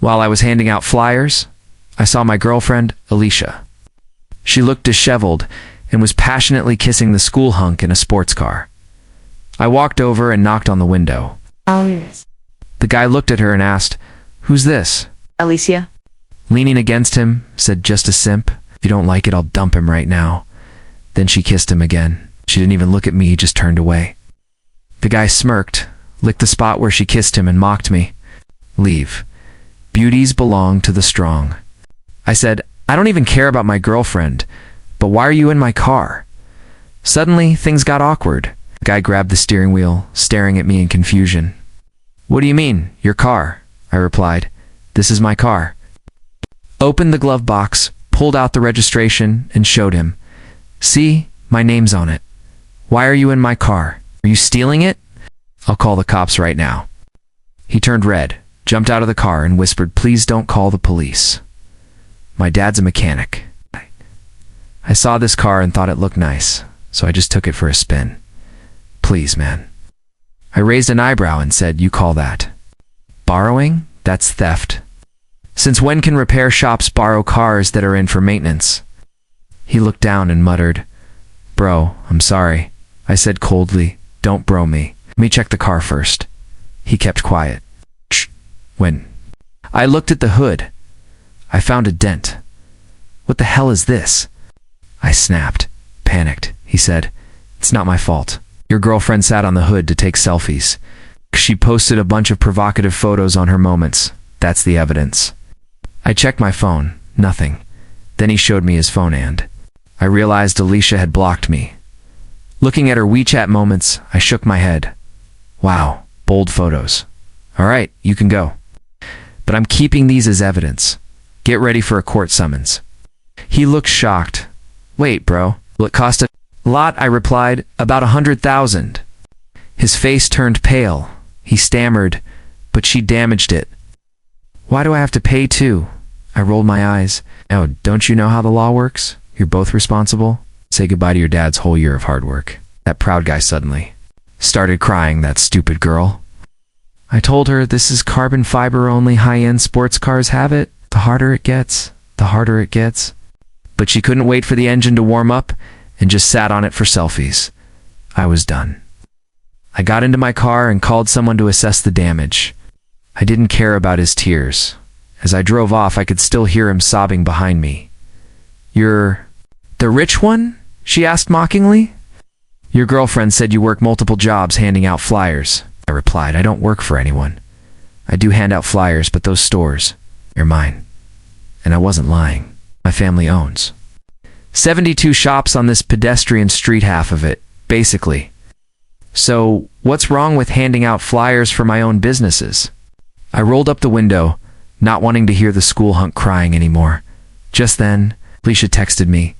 While I was handing out flyers, I saw my girlfriend, Alicia. She looked disheveled and was passionately kissing the school hunk in a sports car. I walked over and knocked on the window. The guy looked at her and asked, "Who's this?" Alicia. Leaning against him, said, "Just a simp. If you don't like it, I'll dump him right now." Then she kissed him again. She didn't even look at me, just turned away. The guy smirked, licked the spot where she kissed him and mocked me. "Leave. Beauties belong to the strong." I said, "I don't even care about my girlfriend, but why are you in my car?" Suddenly, things got awkward. The guy grabbed the steering wheel, staring at me in confusion. "What do you mean, your car?" I replied. "This is my car." Opened the glove box, pulled out the registration, and showed him. "See, my name's on it. Why are you in my car? Are you stealing it? I'll call the cops right now." He turned red, jumped out of the car, and whispered, "Please don't call the police. My dad's a mechanic." I saw this car and thought it looked nice, so I just took it for a spin. "Please, man." I raised an eyebrow and said, "You call that borrowing? That's theft. Since when can repair shops borrow cars that are in for maintenance?" He looked down and muttered, "Bro, I'm sorry." I said coldly, "Don't bro me. Let me check the car first." He kept quiet. "Shh. When?" I looked at the hood. I found a dent. "What the hell is this?" I snapped, panicked. He said, "It's not my fault. Your girlfriend sat on the hood to take selfies. She posted a bunch of provocative photos on her moments. That's the evidence." I checked my phone. Nothing. Then he showed me his phone and I realized Alicia had blocked me. Looking at her WeChat moments, I shook my head. "Wow, bold photos. All right, you can go. But I'm keeping these as evidence. Get ready for a court summons." He looked shocked. "Wait, bro, will it cost a lot?" I replied, "About 100,000. His face turned pale. He stammered, "But she damaged it." "Why do I have to pay too?" I rolled my eyes. "Oh, don't you know how the law works? You're both responsible. Say goodbye to your dad's whole year of hard work." That proud guy suddenly started crying, that stupid girl. I told her this is carbon fiber, only high-end sports cars have it. The harder it gets, the harder it gets. But she couldn't wait for the engine to warm up and just sat on it for selfies. I was done. I got into my car and called someone to assess the damage. I didn't care about his tears. As I drove off, I could still hear him sobbing behind me. "You're the rich one?" she asked mockingly. "Your girlfriend said you work multiple jobs handing out flyers." I replied, "I don't work for anyone. I do hand out flyers, but those stores are mine." And I wasn't lying. My family owns 72 shops on this pedestrian street, half of it, basically. So what's wrong with handing out flyers for my own businesses? I rolled up the window, not wanting to hear the school hunk crying anymore. Just then, Alicia texted me,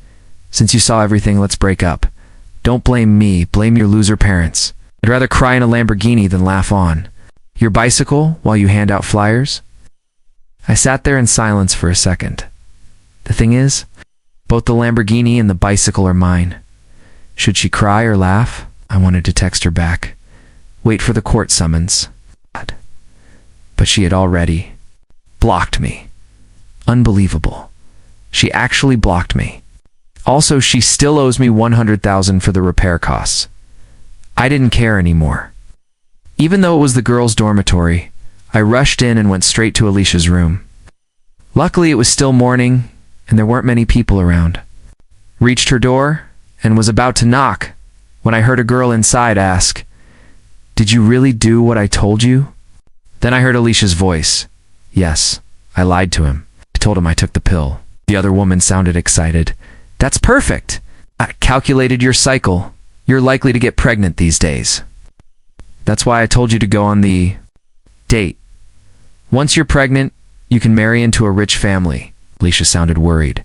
"Since you saw everything, let's break up. Don't blame me, blame your loser parents. I'd rather cry in a Lamborghini than laugh on your bicycle while you hand out flyers." I sat there in silence for a second. The thing is, both the Lamborghini and the bicycle are mine. Should she cry or laugh? I wanted to text her back. Wait for the court summons. But she had already blocked me. Unbelievable. She actually blocked me. Also, she still owes me $100,000 for the repair costs. I didn't care anymore. Even though it was the girls' dormitory, I rushed in and went straight to Alicia's room. Luckily, it was still morning, and there weren't many people around. Reached her door, and was about to knock, when I heard a girl inside ask, "Did you really do what I told you?" Then I heard Alicia's voice. Yes, I lied to him. I told him I took the pill. The other woman sounded excited. "That's perfect. I calculated your cycle. You're likely to get pregnant these days. That's why I told you to go on the date. Once you're pregnant, you can marry into a rich family." Alicia sounded worried.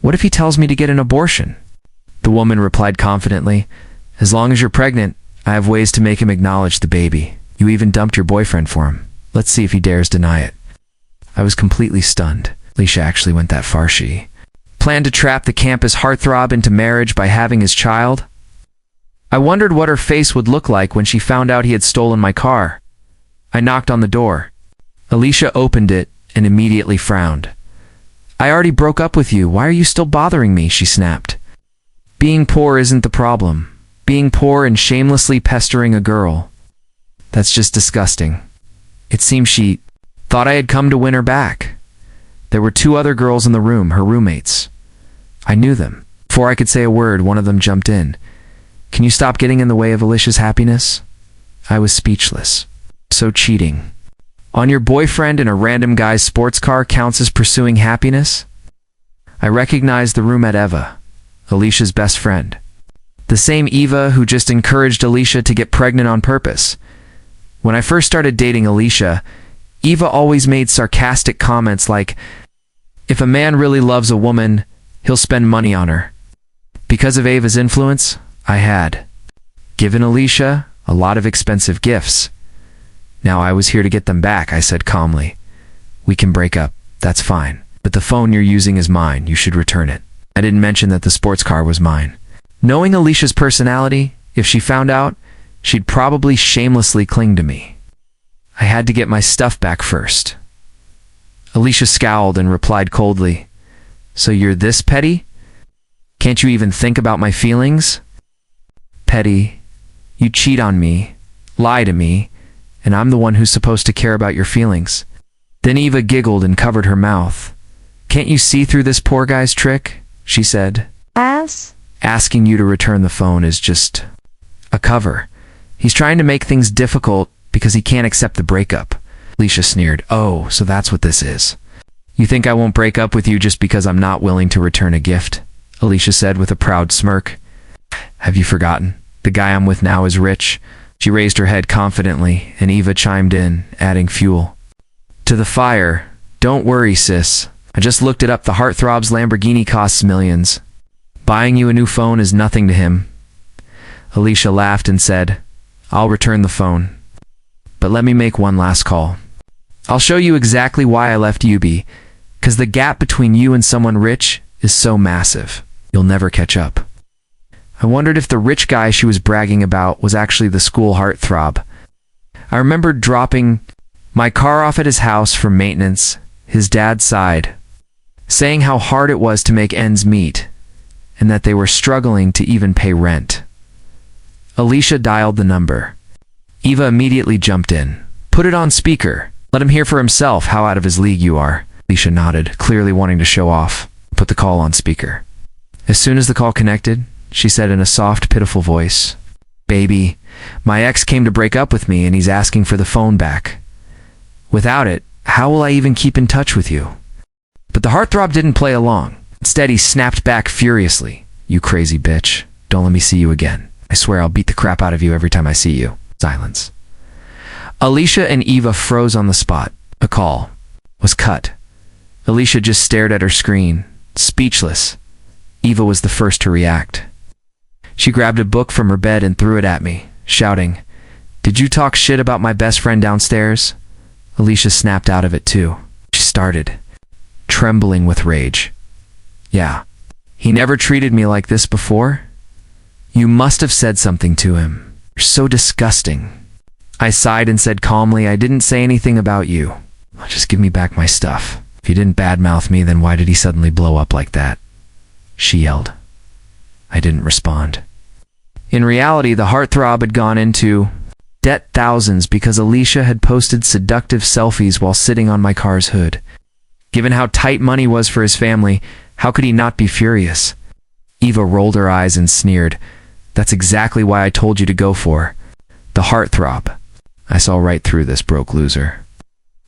"What if he tells me to get an abortion?" The woman replied confidently, "As long as you're pregnant, I have ways to make him acknowledge the baby. You even dumped your boyfriend for him. Let's see if he dares deny it." I was completely stunned. Alicia actually went that far. She planned to trap the campus heartthrob into marriage by having his child. I wondered what her face would look like when she found out he had stolen my car. I knocked on the door. Alicia opened it and immediately frowned. I already broke up with you. Why are you still bothering me? She snapped. Being poor isn't the problem. Being poor and shamelessly pestering a girl. That's just disgusting. It seems she thought I had come to win her back. There were 2 other girls in the room, her roommates. I knew them. Before I could say a word, one of them jumped in. Can you stop getting in the way of Alicia's happiness? I was speechless. So cheating. On your boyfriend in a random guy's sports car counts as pursuing happiness? I recognized the roommate Eva, Alicia's best friend. The same Eva who just encouraged Alicia to get pregnant on purpose. When I first started dating Alicia, Eva always made sarcastic comments like, if a man really loves a woman, he'll spend money on her. Because of Eva's influence, I had given Alicia a lot of expensive gifts. Now I was here to get them back, I said calmly. We can break up, that's fine. But the phone you're using is mine, you should return it. I didn't mention that the sports car was mine. Knowing Alicia's personality, if she found out, she'd probably shamelessly cling to me. I had to get my stuff back first. Alicia scowled and replied coldly, So you're this petty? Can't you even think about my feelings? Petty? You cheat on me, lie to me, and I'm the one who's supposed to care about your feelings. Then Eva giggled and covered her mouth. Can't you see through this poor guy's trick? She said. Asking you to return the phone is just a cover. He's trying to make things difficult because he can't accept the breakup. Alicia sneered. Oh, so that's what this is. You think I won't break up with you just because I'm not willing to return a gift? Alicia said with a proud smirk. Have you forgotten? The guy I'm with now is rich. She raised her head confidently, and Eva chimed in, adding fuel to the fire. Don't worry, sis. I just looked it up. The Heartthrob's Lamborghini costs millions. Buying you a new phone is nothing to him. Alicia laughed and said, I'll return the phone. But let me make one last call. I'll show you exactly why I left UB, because the gap between you and someone rich is so massive. You'll never catch up. I wondered if the rich guy she was bragging about was actually the school heartthrob. I remembered dropping my car off at his house for maintenance. His dad sighed, saying how hard it was to make ends meet, and that they were struggling to even pay rent. Alicia dialed the number. Eva immediately jumped in. Put it on speaker. Let him hear for himself how out of his league you are. Alicia nodded, clearly wanting to show off. Put the call on speaker. As soon as the call connected, she said in a soft, pitiful voice, Baby, my ex came to break up with me and he's asking for the phone back. Without it, how will I even keep in touch with you? But the heartthrob didn't play along. Instead, he snapped back furiously. You crazy bitch. Don't let me see you again. I swear I'll beat the crap out of you every time I see you. Silence. Alicia and Eva froze on the spot. The call was cut. Alicia just stared at her screen, speechless. Eva was the first to react. She grabbed a book from her bed and threw it at me, shouting, Did you talk shit about my best friend downstairs? Alicia snapped out of it too. She started, trembling with rage. Yeah. He never treated me like this before? You must have said something to him. You're so disgusting. I sighed and said calmly, I didn't say anything about you. Just give me back my stuff. If you didn't badmouth me, then why did he suddenly blow up like that? She yelled. I didn't respond. In reality, the heartthrob had gone into debt thousands because Alicia had posted seductive selfies while sitting on my car's hood. Given how tight money was for his family, how could he not be furious? Eva rolled her eyes and sneered. That's exactly why I told you to go for the heartthrob. I saw right through this broke loser.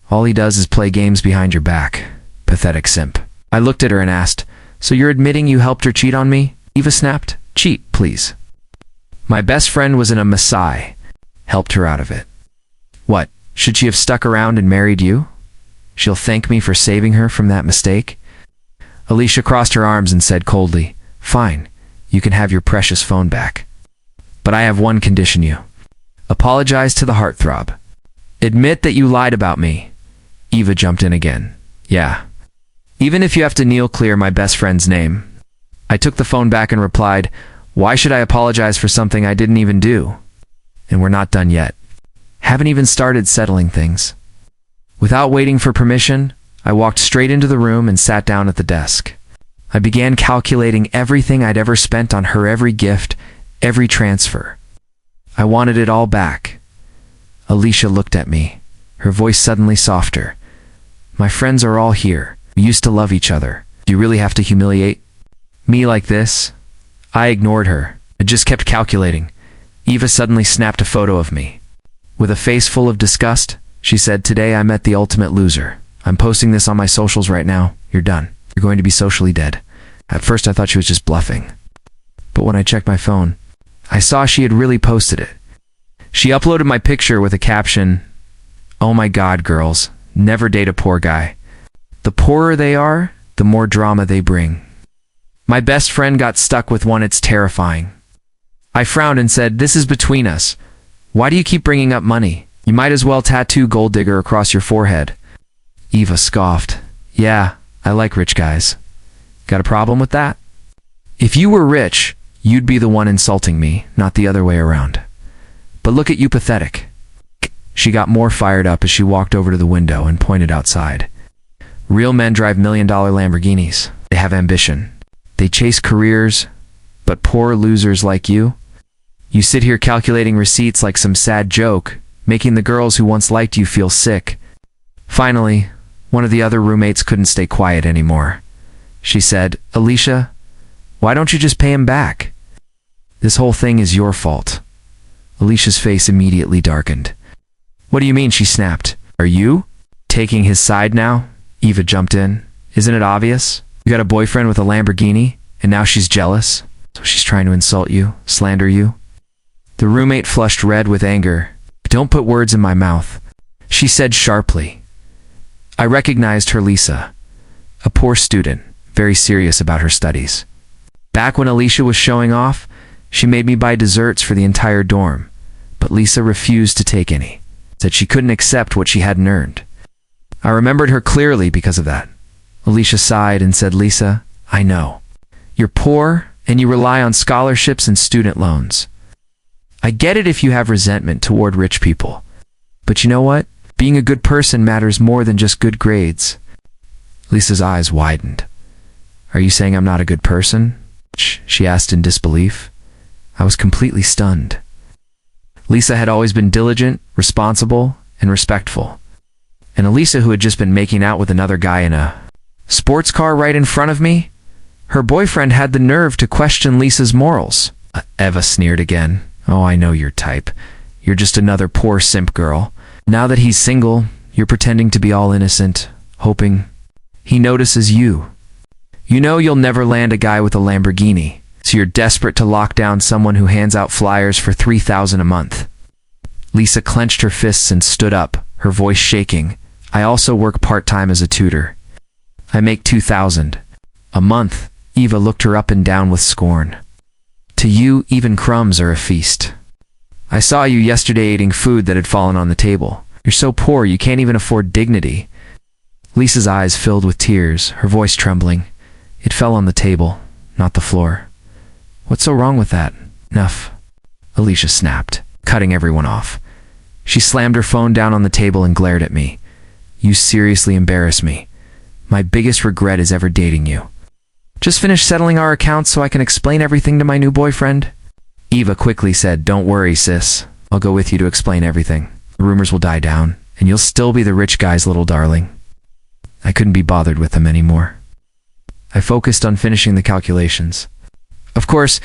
All he does is play games behind your back. Pathetic simp. I looked at her and asked, So you're admitting you helped her cheat on me? Eva snapped. Cheat, please. My best friend was in a Maasai. Helped her out of it. What, should she have stuck around and married you? She'll thank me for saving her from that mistake? Alicia crossed her arms and said coldly, Fine, you can have your precious phone back. But I have one condition you. Apologize to the heartthrob. Admit that you lied about me. Eva jumped in again. Yeah. Even if you have to kneel clear my best friend's name. I took the phone back and replied, Why should I apologize for something I didn't even do? And we're not done yet. Haven't even started settling things. Without waiting for permission, I walked straight into the room and sat down at the desk. I began calculating everything I'd ever spent on her, every gift, every transfer. I wanted it all back. Alicia looked at me, her voice suddenly softer. My friends are all here. We used to love each other. Do you really have to humiliate me like this? I ignored her. I just kept calculating. Eva suddenly snapped a photo of me. With a face full of disgust, she said, "Today I met the ultimate loser. I'm posting this on my socials right now. You're done. You're going to be socially dead." At first I thought she was just bluffing. But when I checked my phone, I saw she had really posted it. She uploaded my picture with a caption, "Oh my God, girls, never date a poor guy. The poorer they are, the more drama they bring." My best friend got stuck with one. It's terrifying. I frowned and said, "This is between us. Why do you keep bringing up money? You might as well tattoo gold digger across your forehead." Eva scoffed. "Yeah, I like rich guys. Got a problem with that? If you were rich, you'd be the one insulting me, not the other way around. But look at you, pathetic." She got more fired up as she walked over to the window and pointed outside. "Real men drive $1 million Lamborghinis. They have ambition. They chase careers, but poor losers like you sit here calculating receipts like some sad joke, making the girls who once liked you feel sick." Finally, one of the other roommates couldn't stay quiet anymore. She said, "Alicia, why don't you just pay him back? This whole thing is your fault." Alicia's face immediately darkened. "What do you mean?" she snapped. "Are you taking his side now?" Eva jumped in. "Isn't it obvious? You got a boyfriend with a Lamborghini, and now she's jealous, so she's trying to insult you, slander you." The roommate flushed red with anger. "Don't put words in my mouth," she said sharply. I recognized her, Lisa, a poor student, very serious about her studies. Back when Alicia was showing off, she made me buy desserts for the entire dorm, but Lisa refused to take any, said she couldn't accept what she hadn't earned. I remembered her clearly because of that. Alicia sighed and said, "Lisa, I know. You're poor and you rely on scholarships and student loans. I get it if you have resentment toward rich people. But you know what? Being a good person matters more than just good grades." Lisa's eyes widened. "Are you saying I'm not a good person?" she asked in disbelief. I was completely stunned. Lisa had always been diligent, responsible, and respectful. And Alicia, who had just been making out with another guy in a sports car right in front of me, her boyfriend had the nerve to question Lisa's morals. Eva sneered again. "Oh, I know your type. You're just another poor simp girl. Now that he's single, you're pretending to be all innocent, hoping he notices you. You know you'll never land a guy with a Lamborghini, so you're desperate to lock down someone who hands out flyers for $3,000 a month." Lisa clenched her fists and stood up, her voice shaking. "I also work part-time as a tutor. I make $2,000 a month." Eva looked her up and down with scorn. "To you, even crumbs are a feast. I saw you yesterday eating food that had fallen on the table. You're so poor you can't even afford dignity." Lisa's eyes filled with tears, her voice trembling. "It fell on the table, not the floor." "What's so wrong with that?" "Enough," Alicia snapped, cutting everyone off. She slammed her phone down on the table and glared at me. "You seriously embarrass me. My biggest regret is ever dating you. Just finish settling our accounts so I can explain everything to my new boyfriend." Eva quickly said, "Don't worry, sis. I'll go with you to explain everything. The rumors will die down, and you'll still be the rich guy's little darling." I couldn't be bothered with them anymore. I focused on finishing the calculations. Of course,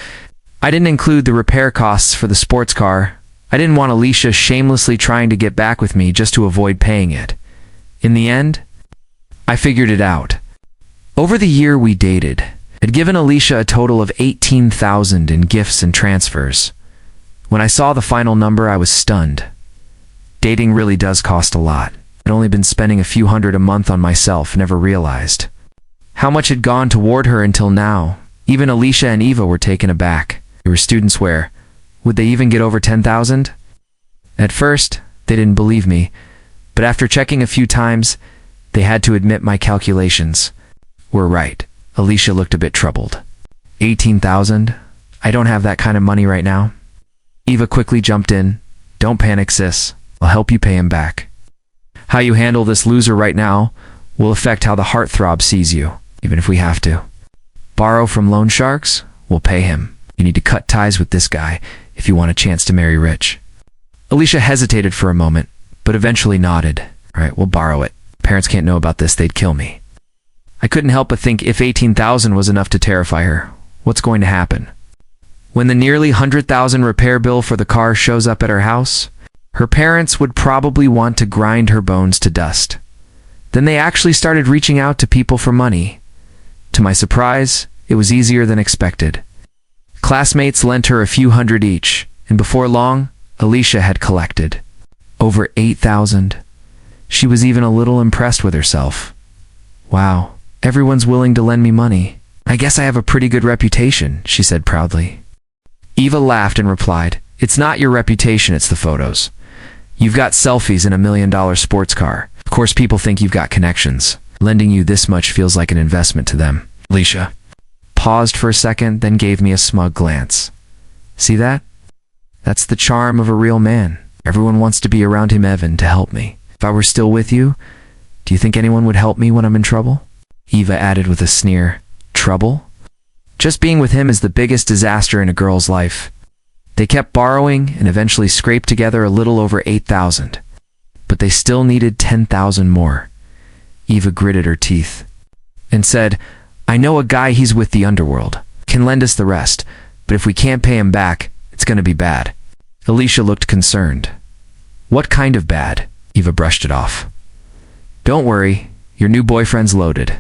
I didn't include the repair costs for the sports car. I didn't want Alicia shamelessly trying to get back with me just to avoid paying it. In the end, I figured it out. Over the year we dated, I'd given Alicia a total of $18,000 in gifts and transfers. When I saw the final number, I was stunned. Dating really does cost a lot. I'd only been spending a few hundred a month on myself, never realized how much had gone toward her until now. Even Alicia and Eva were taken aback. They were students where, would they even get over 10,000? At first, they didn't believe me, but after checking a few times, they had to admit my calculations were right. Alicia looked a bit troubled. 18,000? I don't have that kind of money right now. Eva quickly jumped in. "Don't panic, sis. I'll help you pay him back. How you handle this loser right now We'll affect how the heartthrob sees you, even if we have to. Borrow from loan sharks? We'll pay him. You need to cut ties with this guy if you want a chance to marry rich. Alicia hesitated for a moment, but eventually nodded. All right, we'll borrow it. Parents can't know about this, they'd kill me. I couldn't help but think if 18,000 was enough to terrify her, what's going to happen? When the nearly 100,000 repair bill for the car shows up at her house, her parents would probably want to grind her bones to dust. Then they actually started reaching out to people for money. To my surprise, it was easier than expected. Classmates lent her a few hundred each, and before long, Alicia had collected over 8,000. She was even a little impressed with herself. Wow, everyone's willing to lend me money. I guess I have a pretty good reputation, she said proudly. Eva laughed and replied, It's not your reputation, it's the photos. You've got selfies in $1 million sports car. Of course, people think you've got connections. Lending you this much feels like an investment to them. Alicia paused for a second, then gave me a smug glance. See that? That's the charm of a real man. Everyone wants to be around him, Evan, to help me. If I were still with you, do you think anyone would help me when I'm in trouble? Eva added with a sneer. Trouble? Just being with him is the biggest disaster in a girl's life. They kept borrowing and eventually scraped together a little over 8,000. But they still needed 10,000 more. Eva gritted her teeth and said, I know a guy, he's with the underworld. Can lend us the rest, but if we can't pay him back, it's going to be bad. Alicia looked concerned. What kind of bad? Eva brushed it off. Don't worry, your new boyfriend's loaded.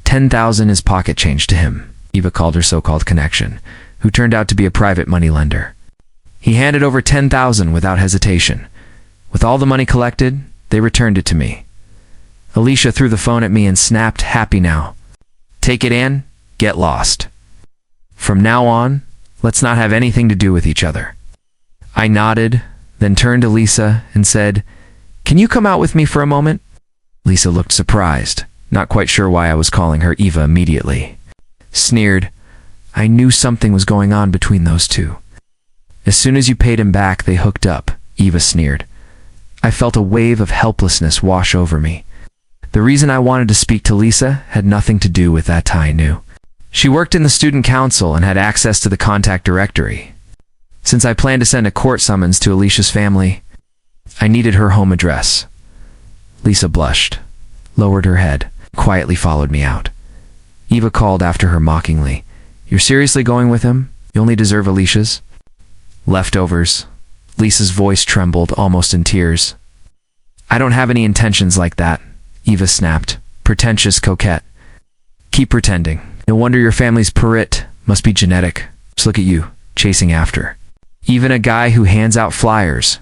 10,000 is pocket change to him, Eva called her so-called connection, who turned out to be a private moneylender. He handed over 10,000 without hesitation. With all the money collected, they returned it to me. Alicia threw the phone at me and snapped, Happy now. Take it in, get lost. From now on, let's not have anything to do with each other. I nodded, then turned to Lisa and said, Can you come out with me for a moment? Lisa looked surprised, not quite sure why I was calling her Eva immediately. Sneered, I knew something was going on between those two. As soon as you paid him back, they hooked up, Eva sneered. I felt a wave of helplessness wash over me. The reason I wanted to speak to Lisa had nothing to do with that I knew. She worked in the student council and had access to the contact directory. Since I planned to send a court summons to Alicia's family, I needed her home address. Lisa blushed, lowered her head, quietly followed me out. Eva called after her mockingly. You're seriously going with him? You only deserve Alicia's? Leftovers. Lisa's voice trembled, almost in tears. I don't have any intentions like that, Eva snapped. Pretentious coquette. Keep pretending. No wonder your family's purrit. Must be genetic. Just look at you, chasing after. Even a guy who hands out flyers.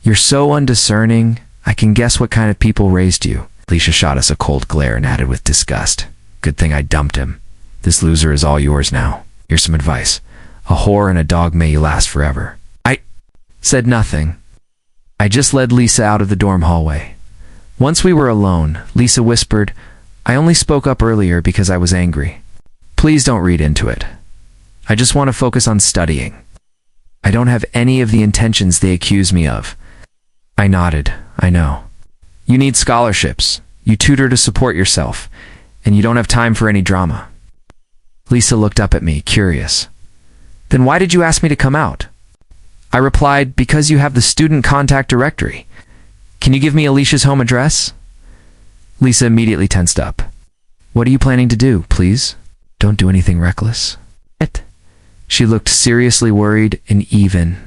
You're so undiscerning. I can guess what kind of people raised you. Alicia shot us a cold glare and added with disgust. Good thing I dumped him. This loser is all yours now. Here's some advice. A whore and a dog may you last forever. I said nothing. I just led Lisa out of the dorm hallway. Once we were alone, Lisa whispered, I only spoke up earlier because I was angry. Please don't read into it. I just want to focus on studying. I don't have any of the intentions they accuse me of. I nodded. I know. You need scholarships. You tutor to support yourself. And you don't have time for any drama. Lisa looked up at me, curious. Then why did you ask me to come out? I replied, because you have the student contact directory. Can you give me Alicia's home address? Lisa immediately tensed up. What are you planning to do, please? Don't do anything reckless. She looked seriously worried and even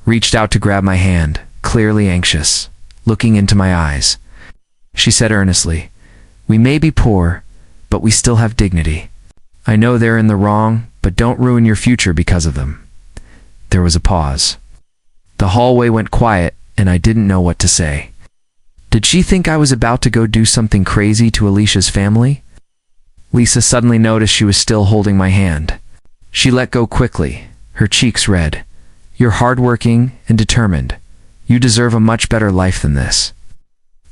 reached out to grab my hand, clearly anxious, looking into my eyes. She said earnestly, We may be poor, but we still have dignity. I know they're in the wrong, but don't ruin your future because of them. There was a pause. The hallway went quiet, and I didn't know what to say. Did she think I was about to go do something crazy to Alicia's family? Lisa suddenly noticed she was still holding my hand. She let go quickly, her cheeks red. You're hardworking and determined. You deserve a much better life than this.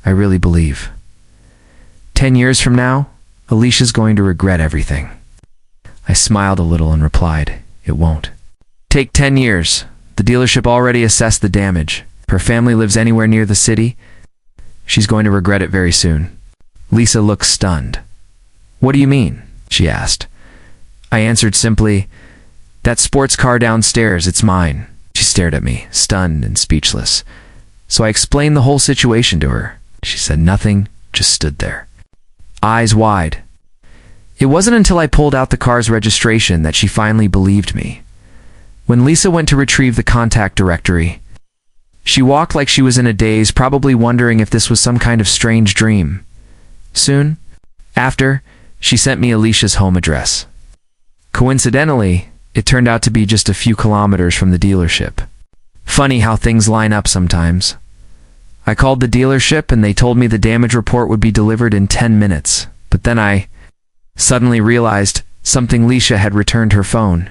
I really believe. 10 years from now, Alicia's going to regret everything. I smiled a little and replied, It won't. Take 10 years. The dealership already assessed the damage. Her family lives anywhere near the city. She's going to regret it very soon. Lisa looked stunned. "What do you mean?" she asked. I answered simply, "That sports car downstairs, it's mine." She stared at me, stunned and speechless. So I explained the whole situation to her. She said nothing, just stood there, eyes wide. It wasn't until I pulled out the car's registration that she finally believed me. When Lisa went to retrieve the contact directory, she walked like she was in a daze, probably wondering if this was some kind of strange dream. Soon after, she sent me Alicia's home address. Coincidentally, it turned out to be just a few kilometers from the dealership. Funny how things line up sometimes. I called the dealership and they told me the damage report would be delivered in 10 minutes. But then I suddenly realized something. Alicia had returned her phone.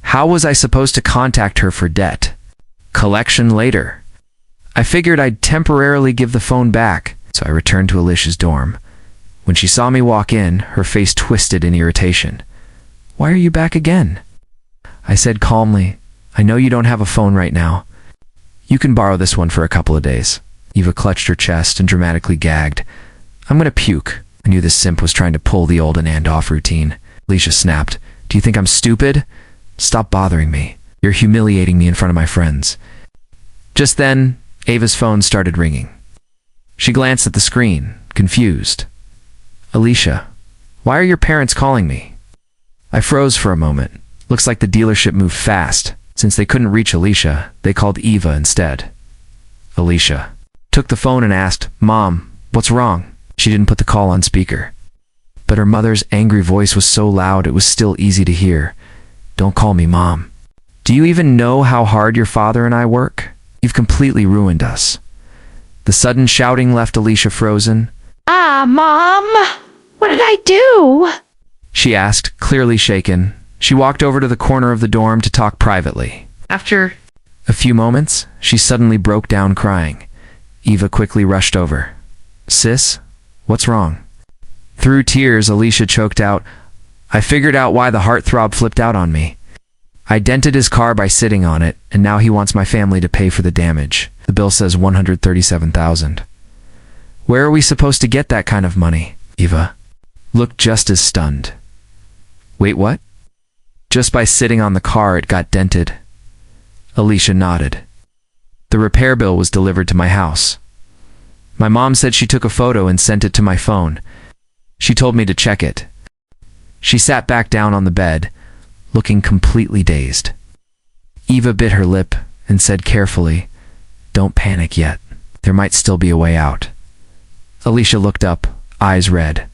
How was I supposed to contact her for debt collection later? I figured I'd temporarily give the phone back, so I returned to Alicia's dorm. When she saw me walk in, her face twisted in irritation. "Why are you back again?" I said calmly, "I know you don't have a phone right now. You can borrow this one for a couple of days." Eva clutched her chest and dramatically gagged. "I'm gonna puke." I knew this simp was trying to pull the old and off routine. Alicia snapped, "Do you think I'm stupid? Stop bothering me. You're humiliating me in front of my friends." Just then, Ava's phone started ringing. She glanced at the screen, confused. "Alicia, why are your parents calling me?" I froze for a moment. Looks like the dealership moved fast. Since they couldn't reach Alicia, they called Eva instead. Alicia took the phone and asked, "Mom, what's wrong?" She didn't put the call on speaker. But her mother's angry voice was so loud it was still easy to hear. "Don't call me Mom. Do you even know how hard your father and I work? You've completely ruined us." The sudden shouting left Alicia frozen. Mom, what did I do?" she asked, clearly shaken. She walked over to the corner of the dorm to talk privately. After a few moments, she suddenly broke down crying. Eva quickly rushed over. "Sis, what's wrong?" Through tears, Alicia choked out, "I figured out why the heartthrob flipped out on me. I dented his car by sitting on it, and now he wants my family to pay for the damage. The bill says $137,000. Where are we supposed to get that kind of money?" Eva looked just as stunned. "Wait, what?" "Just by sitting on the car, it got dented." Alicia nodded. "The repair bill was delivered to my house. My mom said she took a photo and sent it to my phone. She told me to check it." She sat back down on the bed, looking completely dazed. Eva bit her lip and said carefully, "Don't panic yet. There might still be a way out." Alicia looked up, eyes red.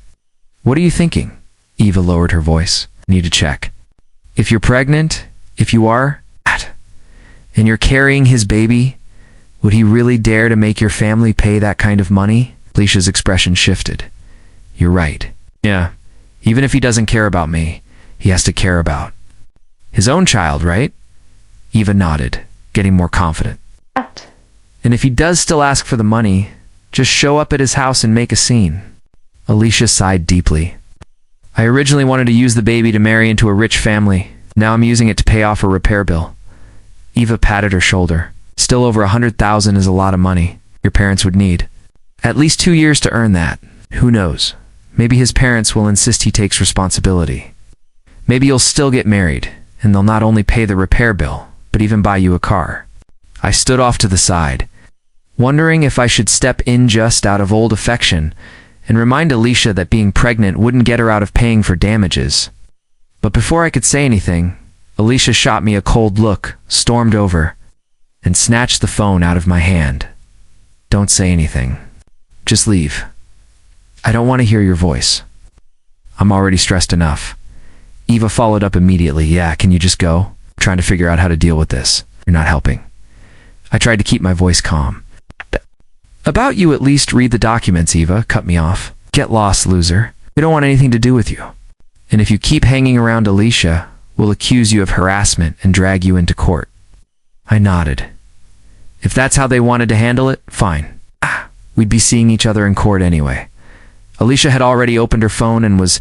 "What are you thinking?" Eva lowered her voice. "Need to check. If you're pregnant, if you are, and you're carrying his baby, would he really dare to make your family pay that kind of money?" Alicia's expression shifted. "You're right. Yeah, even if he doesn't care about me, he has to care about his own child, right?" Eva nodded, getting more confident. "And if he does still ask for the money, just show up at his house and make a scene." Alicia sighed deeply. "I originally wanted to use the baby to marry into a rich family. Now I'm using it to pay off a repair bill." Eva patted her shoulder. "Still over $100,000 is a lot of money. Your parents would need at least 2 years to earn that. Who knows? Maybe his parents will insist he takes responsibility. Maybe you'll still get married, and they'll not only pay the repair bill, but even buy you a car." I stood off to the side, wondering if I should step in just out of old affection and remind Alicia that being pregnant wouldn't get her out of paying for damages. But before I could say anything, Alicia shot me a cold look, stormed over, and snatched the phone out of my hand. "Don't say anything. Just leave. I don't want to hear your voice. I'm already stressed enough." Eva followed up immediately. "Yeah, can you just go? I'm trying to figure out how to deal with this. You're not helping." I tried to keep my voice calm. "About you, at least read the documents," Eva cut me off. "Get lost, loser. We don't want anything to do with you. And if you keep hanging around Alicia, we'll accuse you of harassment and drag you into court." I nodded. If that's how they wanted to handle it, fine. We'd be seeing each other in court anyway. Alicia had already opened her phone and was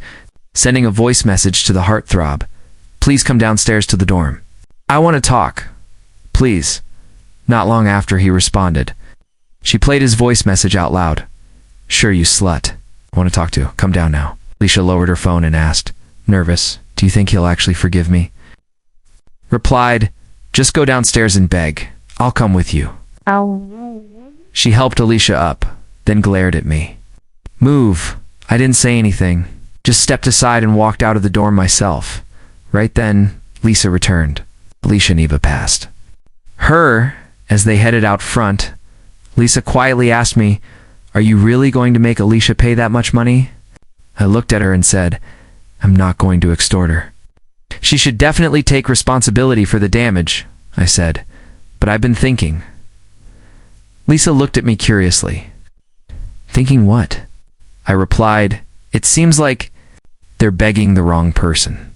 sending a voice message to the heartthrob. "Please come downstairs to the dorm. I want to talk. Please." Not long after, he responded. She played his voice message out loud. "Sure, you slut. I want to talk to. Come down now. Alicia lowered her phone and asked, nervous, do you think he'll actually forgive me? Replied, just go downstairs and beg. I'll come with you. She helped Alicia up, then glared at me. Move. I didn't say anything. Just stepped aside and walked out of the dorm myself. Right then, Lisa returned. Alicia and Eva passed. As they headed out front, Lisa quietly asked me, are you really going to make Alicia pay that much money? I looked at her and said, I'm not going to extort her. She should definitely take responsibility for the damage, I said, but I've been thinking. Lisa looked at me curiously. Thinking what? I replied, it seems like they're begging the wrong person.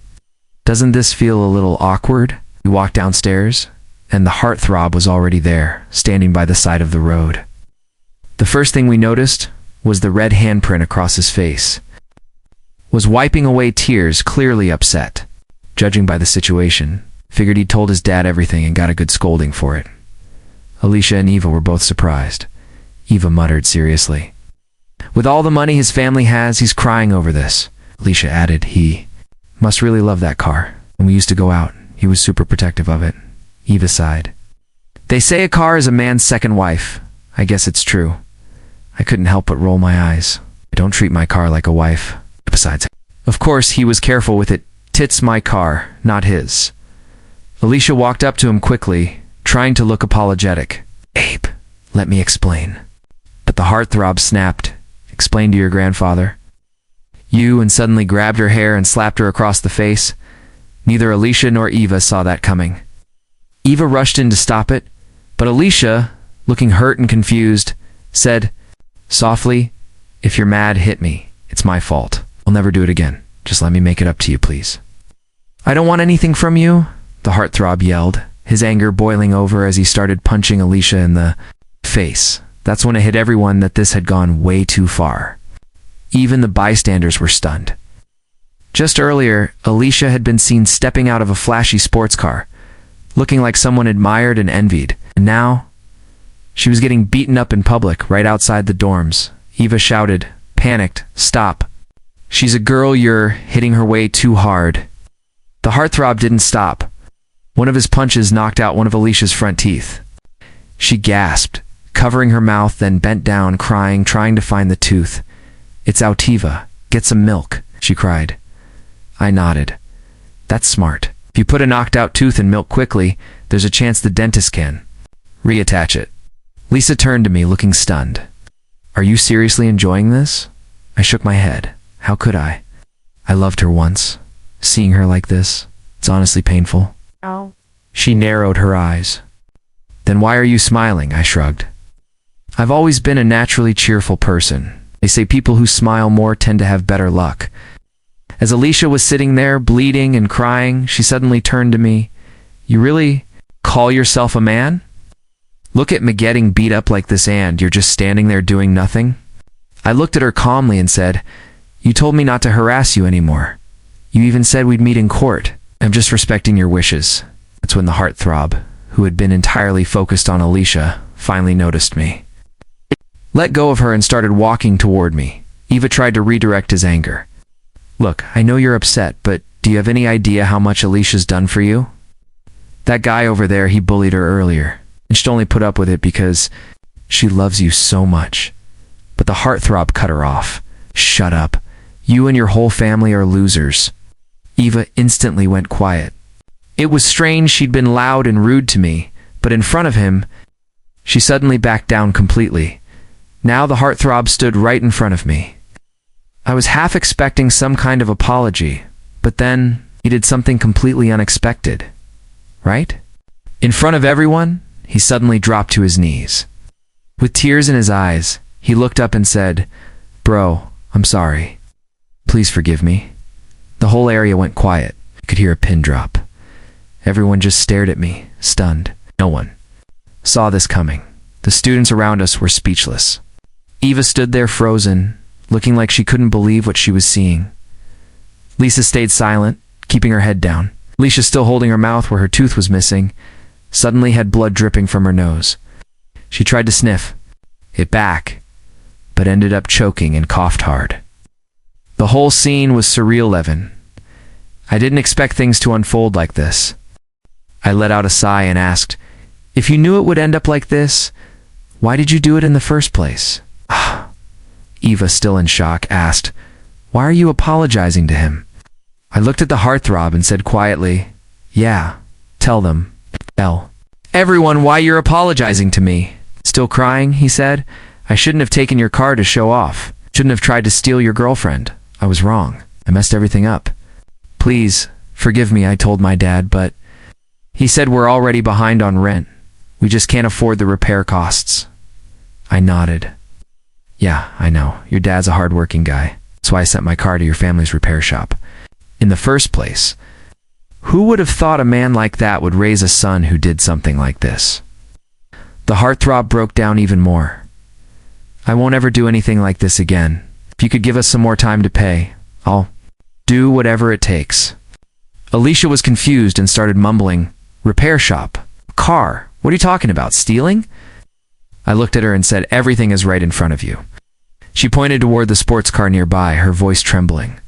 Doesn't this feel a little awkward? We walked downstairs, and the heartthrob was already there, standing by the side of the road. The first thing we noticed was the red handprint across his face. Was wiping away tears, clearly upset. Judging by the situation, figured he'd told his dad everything and got a good scolding for it. Alicia and Eva were both surprised. Eva muttered seriously, with all the money his family has, he's crying over this. Alicia added, he must really love that car. When we used to go out, he was super protective of it. Eva sighed. They say a car is a man's second wife. I guess it's true. I couldn't help but roll my eyes. I don't treat my car like a wife. Besides, of course, he was careful with it. Tit's my car, not his. Alicia walked up to him quickly, trying to look apologetic. Abe, let me explain. But the heartthrob snapped. Explain to your grandfather. And suddenly grabbed her hair and slapped her across the face. Neither Alicia nor Eva saw that coming. Eva rushed in to stop it, but Alicia, looking hurt and confused, said, softly, if you're mad, hit me. It's my fault. I'll never do it again. Just let me make it up to you, please. I don't want anything from you, the heartthrob yelled, his anger boiling over as he started punching Alicia in the face. That's when it hit everyone that this had gone way too far. Even the bystanders were stunned. Just earlier, Alicia had been seen stepping out of a flashy sports car, looking like someone admired and envied. And now, she was getting beaten up in public right outside the dorms. Eva shouted, panicked, stop. She's a girl, you're hitting her way too hard. The heartthrob didn't stop. One of his punches knocked out one of Alicia's front teeth. She gasped, covering her mouth, then bent down, crying, trying to find the tooth. It's Autiva. Get some milk, she cried. I nodded. That's smart. If you put a knocked out tooth in milk quickly, there's a chance the dentist can reattach it. Lisa turned to me, looking stunned. Are you seriously enjoying this? I shook my head. How could I? I loved her once. Seeing her like this, it's honestly painful. Oh. She narrowed her eyes. Then why are you smiling? I shrugged. I've always been a naturally cheerful person. They say people who smile more tend to have better luck. As Alicia was sitting there, bleeding and crying, she suddenly turned to me. You really call yourself a man? Look at me getting beat up like this and you're just standing there doing nothing? I looked at her calmly and said, you told me not to harass you anymore. You even said we'd meet in court. I'm just respecting your wishes. That's when the heartthrob, who had been entirely focused on Alicia, finally noticed me. Let go of her and started walking toward me. Eva tried to redirect his anger. Look, I know you're upset, but do you have any idea how much Alicia's done for you? That guy over there, he bullied her earlier, and she'd only put up with it because she loves you so much. But the heartthrob cut her off. Shut up. You and your whole family are losers. Eva instantly went quiet. It was strange she'd been loud and rude to me, but in front of him, she suddenly backed down completely. Now the heartthrob stood right in front of me. I was half expecting some kind of apology, but then he did something completely unexpected. Right? In front of everyone, he suddenly dropped to his knees. With tears in his eyes, he looked up and said, Bro, I'm sorry. Please forgive me. The whole area went quiet. I could hear a pin drop. Everyone just stared at me, stunned. No one saw this coming. The students around us were speechless. Eva stood there frozen, looking like she couldn't believe what she was seeing. Lisa stayed silent, keeping her head down. Alicia, still holding her mouth where her tooth was missing, suddenly had blood dripping from her nose. She tried to sniff it back, but ended up choking and coughed hard. The whole scene was surreal, Levin. I didn't expect things to unfold like this. I let out a sigh and asked, "If you knew it would end up like this, why did you do it in the first place?" Eva, still in shock, asked, "Why are you apologizing to him?" I looked at the heartthrob and said quietly, "Yeah, tell them, everyone, why you're apologizing to me." "Still crying?" he said. "I shouldn't have taken your car to show off. Shouldn't have tried to steal your girlfriend. I was wrong. I messed everything up. Please, forgive me," I told my dad, but he said we're already behind on rent. We just can't afford the repair costs. I nodded. "Yeah, I know. Your dad's a hard-working guy. That's why I sent my car to your family's repair shop. In the first place, who would have thought a man like that would raise a son who did something like this?" The heartthrob broke down even more. "I won't ever do anything like this again. If you could give us some more time to pay, I'll do whatever it takes." Alicia was confused and started mumbling, "Repair shop? Car? What are you talking about? Stealing?" I looked at her and said, "Everything is right in front of you." She pointed toward the sports car nearby, her voice trembling.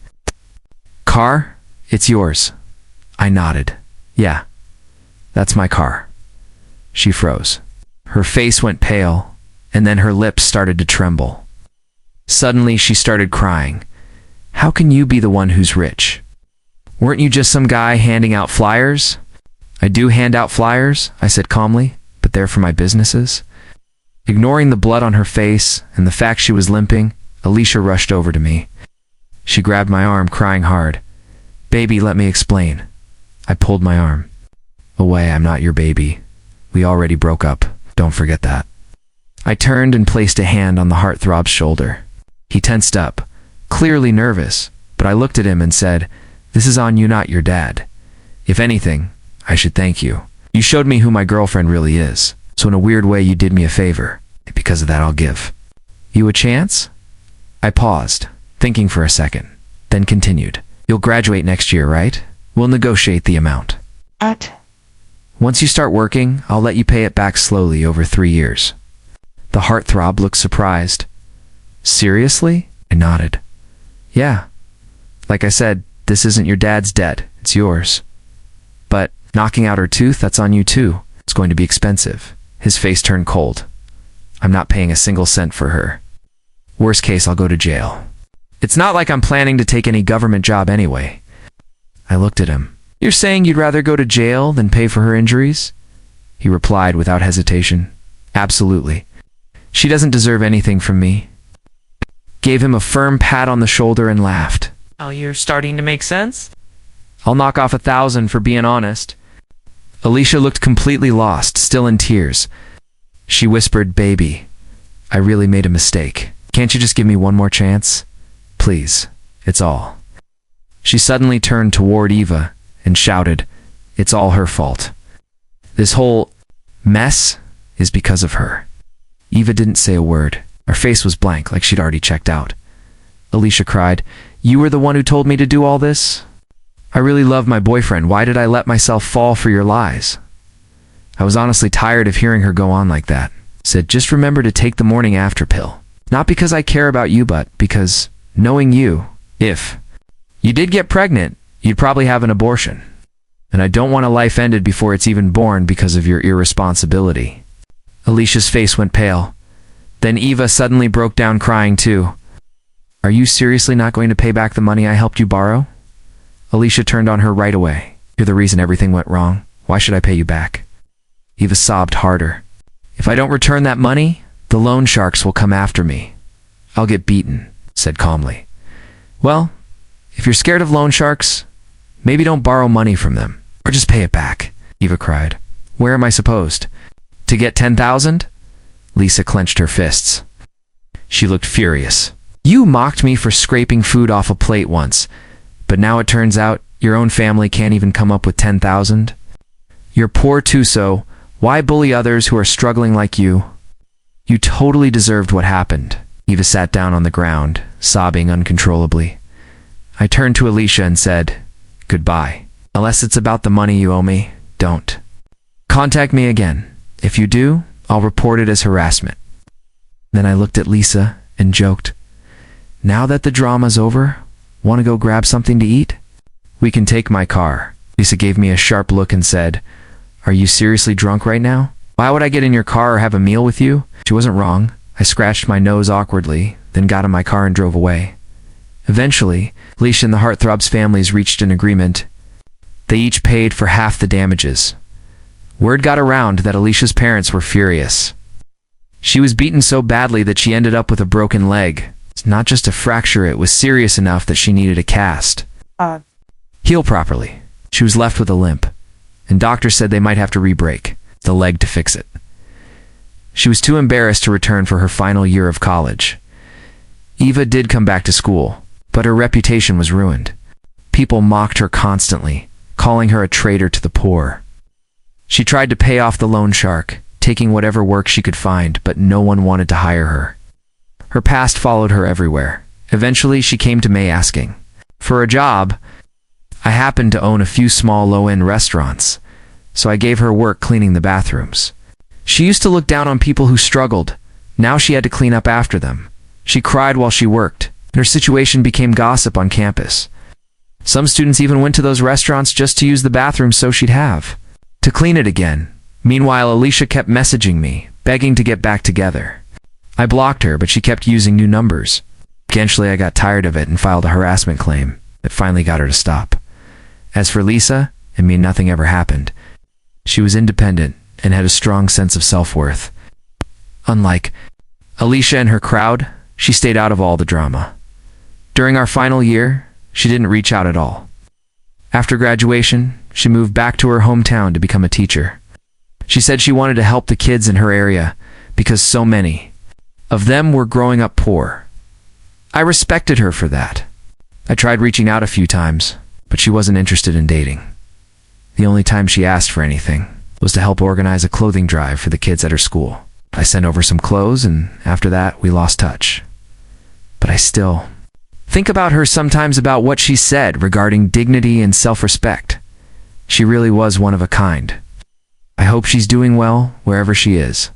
"Car? It's yours." I nodded. "Yeah, that's my car." She froze. Her face went pale, and then her lips started to tremble. Suddenly, she started crying. "How can you be the one who's rich? Weren't you just some guy handing out flyers?" "I do hand out flyers," I said calmly, "but they're for my businesses." Ignoring the blood on her face and the fact she was limping, Alicia rushed over to me. She grabbed my arm, crying hard. "Baby, let me explain." I pulled my arm away. "I'm not your baby. We already broke up. Don't forget that." I turned and placed a hand on the heartthrob's shoulder. He tensed up, clearly nervous, but I looked at him and said, "This is on you, not your dad. If anything, I should thank you. You showed me who my girlfriend really is, so in a weird way you did me a favor, and because of that I'll give you a chance." I paused, thinking for a second, then continued, "You'll graduate next year, right? We'll negotiate the amount. Once you start working, I'll let you pay it back slowly over 3 years." The heartthrob looked surprised. "Seriously?" I nodded. "Yeah. Like I said, this isn't your dad's debt, it's yours. But knocking out her tooth, that's on you too. It's going to be expensive." His face turned cold. "I'm not paying a single cent for her. Worst case, I'll go to jail. It's not like I'm planning to take any government job anyway." I looked at him. "You're saying you'd rather go to jail than pay for her injuries?" He replied without hesitation. "Absolutely. She doesn't deserve anything from me." Gave him a firm pat on the shoulder and laughed. "Oh, you're starting to make sense?" "I'll knock off 1,000 for being honest." Alicia looked completely lost, still in tears. She whispered, "Baby, I really made a mistake. Can't you just give me one more chance? Please, it's all." She suddenly turned toward Eva and shouted, "It's all her fault. This whole mess is because of her." Eva didn't say a word. Her face was blank, like she'd already checked out. Alicia cried, "You were the one who told me to do all this? I really love my boyfriend. Why did I let myself fall for your lies?" I was honestly tired of hearing her go on like that. Said, "Just remember to take the morning after pill. Not because I care about you, but because, knowing you, if you did get pregnant, you'd probably have an abortion. And I don't want a life ended before it's even born because of your irresponsibility." Alicia's face went pale. Then Eva suddenly broke down crying too. "Are you seriously not going to pay back the money I helped you borrow?" Alicia turned on her right away. "You're the reason everything went wrong. Why should I pay you back?" Eva sobbed harder. "If I don't return that money, the loan sharks will come after me. I'll get beaten," said calmly. "Well, if you're scared of loan sharks, maybe don't borrow money from them, or just pay it back," Eva cried. "Where am I supposed to get 10,000? Lisa clenched her fists. She looked furious. "You mocked me for scraping food off a plate once, but now it turns out your own family can't even come up with 10,000? You're poor too, so why bully others who are struggling like you? You totally deserved what happened." Eva sat down on the ground, sobbing uncontrollably. I turned to Alicia and said, "Goodbye. Unless it's about the money you owe me, don't contact me again. If you do, I'll report it as harassment." Then I looked at Lisa and joked, "Now that the drama's over, Want to go grab something to eat? We can take my car. Lisa gave me a sharp look and said, Are you seriously drunk right now? Why would I get in your car or have a meal with you? She wasn't wrong. I scratched my nose awkwardly, then got in my car and drove away. Eventually, Alicia and the Heartthrob's families reached an agreement. They each paid for half the damages. Word got around that Alicia's parents were furious. She was beaten so badly that she ended up with a broken leg. It's not just a fracture, it was serious enough that she needed a cast. Heal properly. She was left with a limp, and doctors said they might have to re-break the leg to fix it. She was too embarrassed to return for her final year of college. Eva did come back to school, but her reputation was ruined. People mocked her constantly, calling her a traitor to the poor. She tried to pay off the loan shark, taking whatever work she could find, but no one wanted to hire her. Her past followed her everywhere. Eventually, she came to May asking for a job. I happened to own a few small low-end restaurants, so I gave her work cleaning the bathrooms. She used to look down on people who struggled. Now she had to clean up after them. She cried while she worked, and her situation became gossip on campus. Some students even went to those restaurants just to use the bathroom so she'd have to clean it again. Meanwhile, Alicia kept messaging me, begging to get back together. I blocked her, but she kept using new numbers. Eventually, I got tired of it and filed a harassment claim that finally got her to stop. As for Lisa, nothing ever happened. She was independent and had a strong sense of self-worth. Unlike Alicia and her crowd, she stayed out of all the drama. During our final year, she didn't reach out at all. After graduation, she moved back to her hometown to become a teacher. She said she wanted to help the kids in her area because so many of them were growing up poor. I respected her for that. I tried reaching out a few times, but she wasn't interested in dating. The only time she asked for anything was to help organize a clothing drive for the kids at her school. I sent over some clothes, and after that, we lost touch. But I still think about her sometimes, about what she said regarding dignity and self-respect. She really was one of a kind. I hope she's doing well wherever she is.